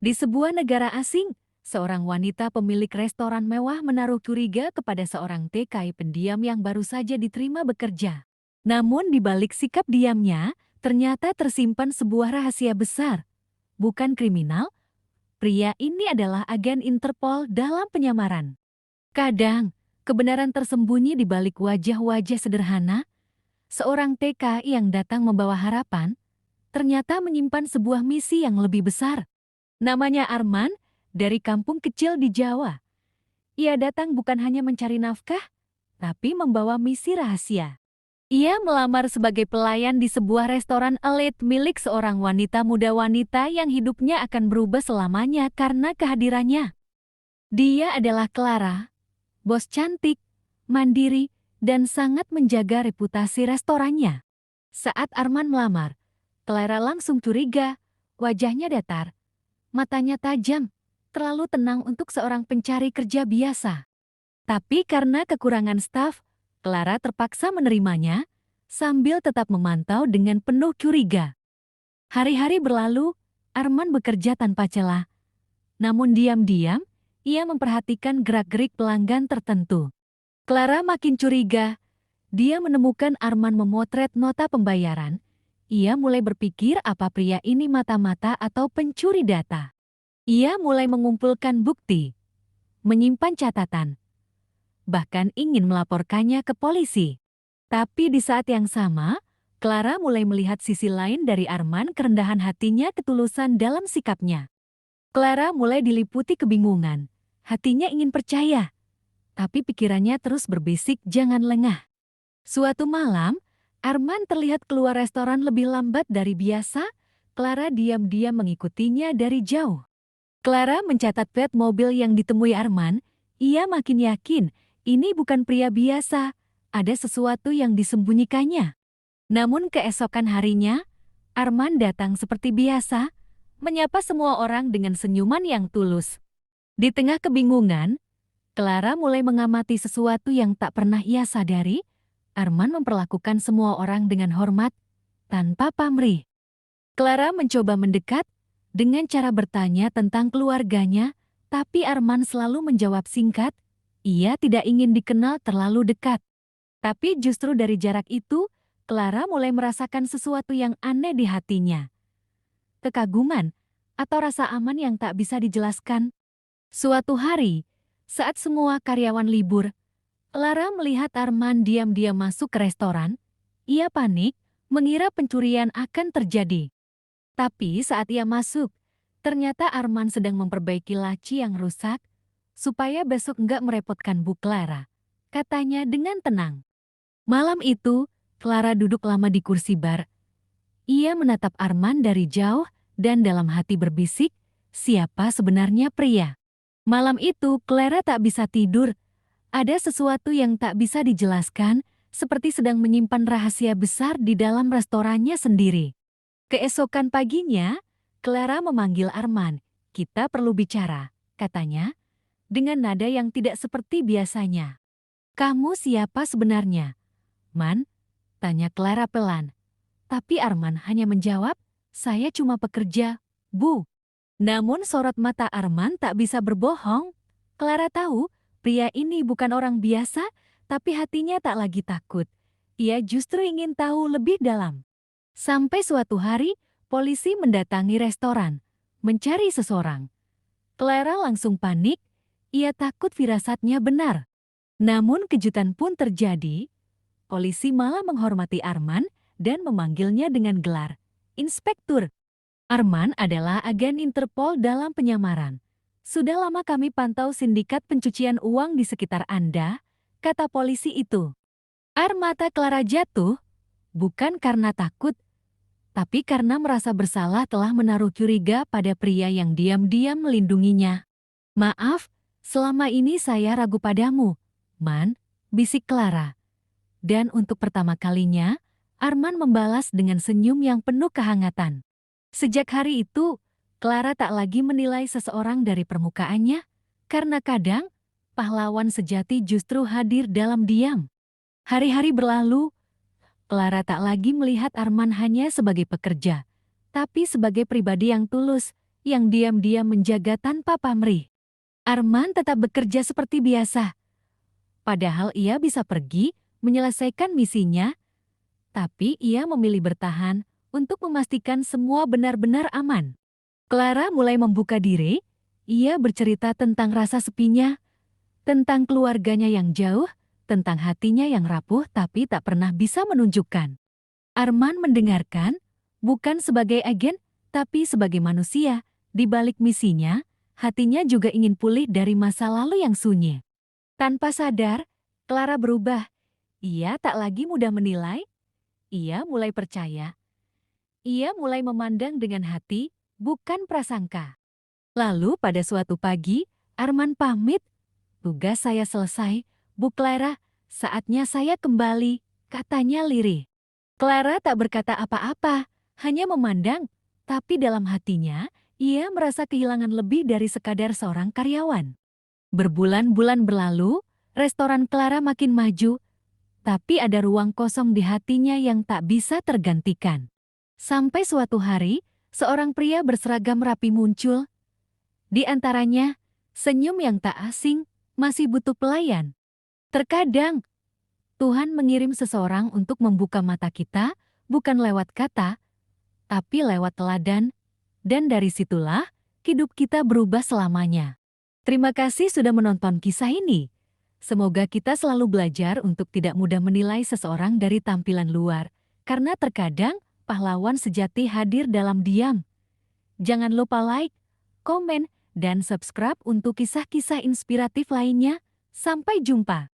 Di sebuah negara asing, seorang wanita pemilik restoran mewah menaruh curiga kepada seorang TKI pendiam yang baru saja diterima bekerja. Namun di balik sikap diamnya, ternyata tersimpan sebuah rahasia besar. Bukan kriminal, pria ini adalah agen Interpol dalam penyamaran. Kadang, kebenaran tersembunyi di balik wajah-wajah sederhana. Seorang TKI yang datang membawa harapan, ternyata menyimpan sebuah misi yang lebih besar. Namanya Arman, dari kampung kecil di Jawa. Ia datang bukan hanya mencari nafkah, tapi membawa misi rahasia. Ia melamar sebagai pelayan di sebuah restoran elit milik seorang wanita muda wanita yang hidupnya akan berubah selamanya karena kehadirannya. Dia adalah Clara, bos cantik, mandiri, dan sangat menjaga reputasi restorannya. Saat Arman melamar, Clara langsung curiga, wajahnya datar, matanya tajam, terlalu tenang untuk seorang pencari kerja biasa. Tapi karena kekurangan staf, Clara terpaksa menerimanya, sambil tetap memantau dengan penuh curiga. Hari-hari berlalu, Arman bekerja tanpa celah. Namun diam-diam, ia memperhatikan gerak-gerik pelanggan tertentu. Clara makin curiga. Dia menemukan Arman memotret nota pembayaran. Ia mulai berpikir apa pria ini mata-mata atau pencuri data. Ia mulai mengumpulkan bukti, menyimpan catatan, bahkan ingin melaporkannya ke polisi. Tapi di saat yang sama, Clara mulai melihat sisi lain dari Arman, kerendahan hatinya, ketulusan dalam sikapnya. Clara mulai diliputi kebingungan. Hatinya ingin percaya, tapi pikirannya terus berbisik jangan lengah. Suatu malam, Arman terlihat keluar restoran lebih lambat dari biasa. Clara diam-diam mengikutinya dari jauh. Clara mencatat plat mobil yang ditemui Arman. Ia makin yakin ini bukan pria biasa, ada sesuatu yang disembunyikannya. Namun keesokan harinya, Arman datang seperti biasa, menyapa semua orang dengan senyuman yang tulus. Di tengah kebingungan, Clara mulai mengamati sesuatu yang tak pernah ia sadari. Arman memperlakukan semua orang dengan hormat, tanpa pamrih. Clara mencoba mendekat, dengan cara bertanya tentang keluarganya, tapi Arman selalu menjawab singkat, ia tidak ingin dikenal terlalu dekat. Tapi justru dari jarak itu, Clara mulai merasakan sesuatu yang aneh di hatinya. Kekaguman, atau rasa aman yang tak bisa dijelaskan. Suatu hari, saat semua karyawan libur, Clara melihat Arman diam-diam masuk ke restoran. Ia panik, mengira pencurian akan terjadi. Tapi saat ia masuk, ternyata Arman sedang memperbaiki laci yang rusak, supaya besok enggak merepotkan Bu Clara, katanya dengan tenang. Malam itu, Clara duduk lama di kursi bar. Ia menatap Arman dari jauh dan dalam hati berbisik, siapa sebenarnya pria? Malam itu, Clara tak bisa tidur. Ada sesuatu yang tak bisa dijelaskan, seperti sedang menyimpan rahasia besar di dalam restorannya sendiri. Keesokan paginya, Clara memanggil Arman. Kita perlu bicara, katanya, dengan nada yang tidak seperti biasanya. Kamu siapa sebenarnya? Man, tanya Clara pelan. Tapi Arman hanya menjawab, saya cuma pekerja, Bu. Namun sorot mata Arman tak bisa berbohong. Clara tahu, pria ini bukan orang biasa, tapi hatinya tak lagi takut. Ia justru ingin tahu lebih dalam. Sampai suatu hari, polisi mendatangi restoran, mencari seseorang. Clara langsung panik, ia takut firasatnya benar. Namun kejutan pun terjadi, polisi malah menghormati Arman dan memanggilnya dengan gelar Inspektur. Arman adalah agen Interpol dalam penyamaran. Sudah lama kami pantau sindikat pencucian uang di sekitar Anda, kata polisi itu. Air mata Clara jatuh, bukan karena takut, tapi karena merasa bersalah telah menaruh curiga pada pria yang diam-diam melindunginya. Maaf, selama ini saya ragu padamu, Man, bisik Clara. Dan untuk pertama kalinya, Arman membalas dengan senyum yang penuh kehangatan. Sejak hari itu, Clara tak lagi menilai seseorang dari permukaannya, karena kadang, pahlawan sejati justru hadir dalam diam. Hari-hari berlalu, Clara tak lagi melihat Arman hanya sebagai pekerja, tapi sebagai pribadi yang tulus, yang diam-diam menjaga tanpa pamrih. Arman tetap bekerja seperti biasa. Padahal ia bisa pergi menyelesaikan misinya, tapi ia memilih bertahan untuk memastikan semua benar-benar aman. Clara mulai membuka diri. Ia bercerita tentang rasa sepinya, tentang keluarganya yang jauh, tentang hatinya yang rapuh tapi tak pernah bisa menunjukkan. Arman mendengarkan, bukan sebagai agen, tapi sebagai manusia. Di balik misinya, hatinya juga ingin pulih dari masa lalu yang sunyi. Tanpa sadar, Clara berubah. Ia tak lagi mudah menilai. Ia mulai percaya. Ia mulai memandang dengan hati, bukan prasangka. Lalu pada suatu pagi, Arman pamit. Tugas saya selesai, Bu Clara. Saatnya saya kembali, katanya lirih. Clara tak berkata apa-apa, hanya memandang. Tapi dalam hatinya, ia merasa kehilangan lebih dari sekadar seorang karyawan. Berbulan-bulan berlalu, restoran Clara makin maju, tapi ada ruang kosong di hatinya yang tak bisa tergantikan. Sampai suatu hari, seorang pria berseragam rapi muncul. Di antaranya, senyum yang tak asing, masih butuh pelayan. Terkadang, Tuhan mengirim seseorang untuk membuka mata kita, bukan lewat kata, tapi lewat teladan, dan dari situlah hidup kita berubah selamanya. Terima kasih sudah menonton kisah ini. Semoga kita selalu belajar untuk tidak mudah menilai seseorang dari tampilan luar, karena terkadang pahlawan sejati hadir dalam diam. Jangan lupa like, komen, dan subscribe untuk kisah-kisah inspiratif lainnya. Sampai jumpa.